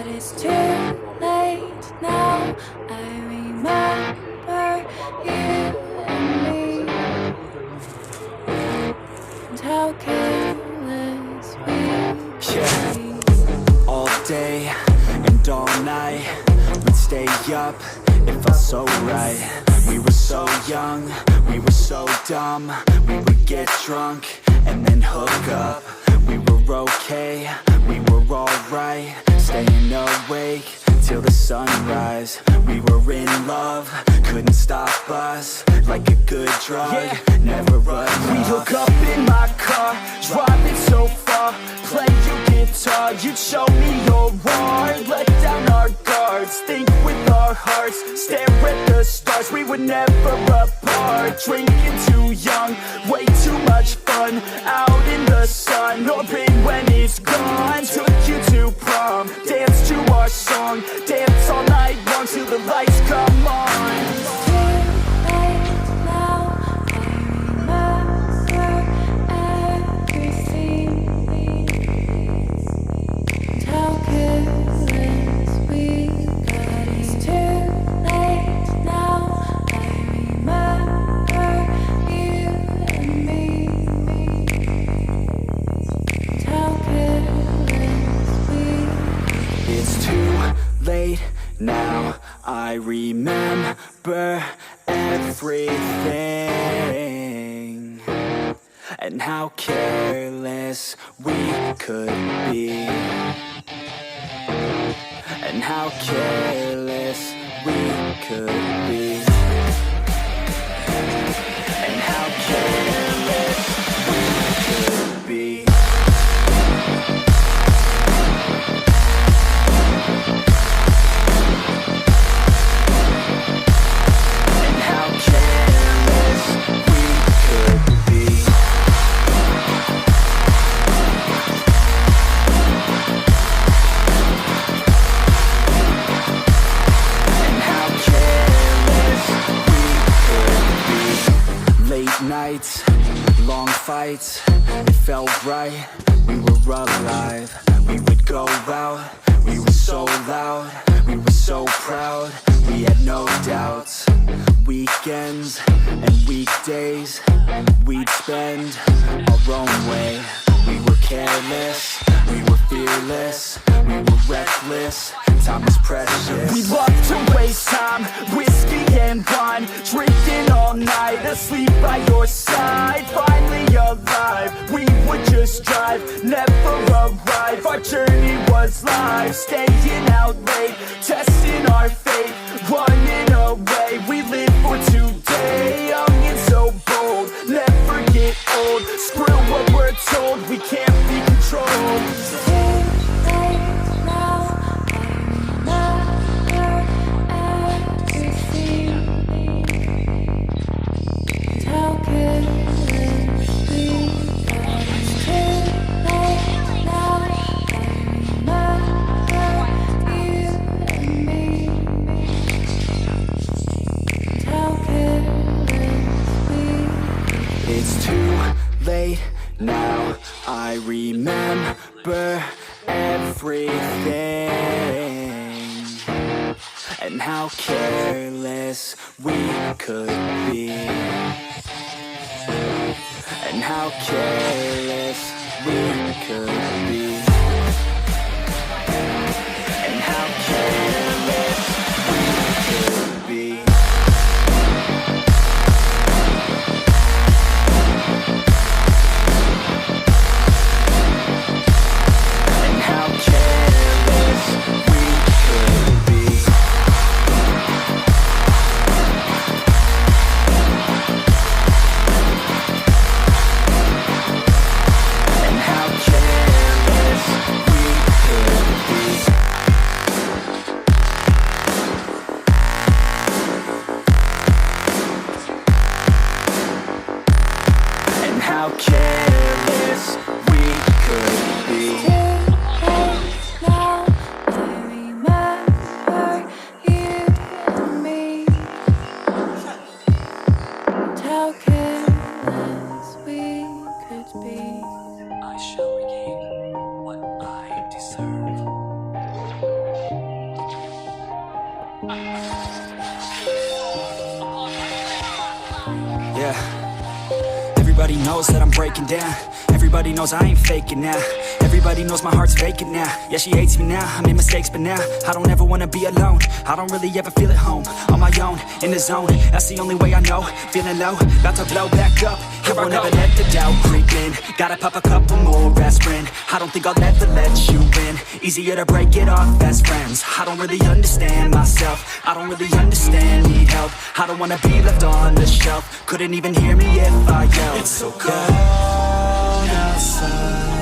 But it's too late now. I remember you and me, and how careless we could be. All day and all night, we'd stay up, it felt so right. We were so young, we were so dumb. We would get drunk and then hook up. We were okay, we were alright, staying awake till the sunrise. We were in love, couldn't stop us. Like a good drug, never enough. We'd hook up in my car, driving so far, play your guitar, you'd show me your art. Let down our guards, think with our hearts, stare at the stars. We were never apart, drinking too young, way too much fun. Out in the sun, orbit when it's gone. Took you to prom, dance to our song, dance all night long till the lights come on. Now I remember everything, and how careless we could be, and how careless we could be, and how careless we could be. Nights, long fights, it felt right, we were alive. We would go out, we were so loud, we were so proud, we had no doubts. Weekends and weekdays, we'd spend our own way. We were careless, we were fearless, we were reckless, time was precious. We loved to waste time, whiskey and wine, drinking all night, asleep by your side. Finally alive, we would just drive, never arrive. Our journey was live, staying out late, testing our fate, running away. We live for today, young and so bold, never get old. Screw what we're told, we can't be controlled. It's too late now, I remember everything, and how careless we could be, and how careless we could be, and how careless we could be. And how careless Everybody knows that I'm breaking down. Everybody knows I ain't faking now. Everybody knows my heart's vacant now. Yeah, she hates me now, I made mistakes but now I don't ever wanna be alone. I don't really ever feel at home. On my own, in the zone, that's the only way I know. Feeling low, about to blow back up. Here I won't ever let the doubt creep in. Gotta pop a couple more aspirin. I don't think I'll ever let you in. Easier to break it off best friends. I don't really understand myself. I don't really understand, need help. I don't wanna be left on the shelf. Couldn't even hear me if I yelled. It's so cold outside.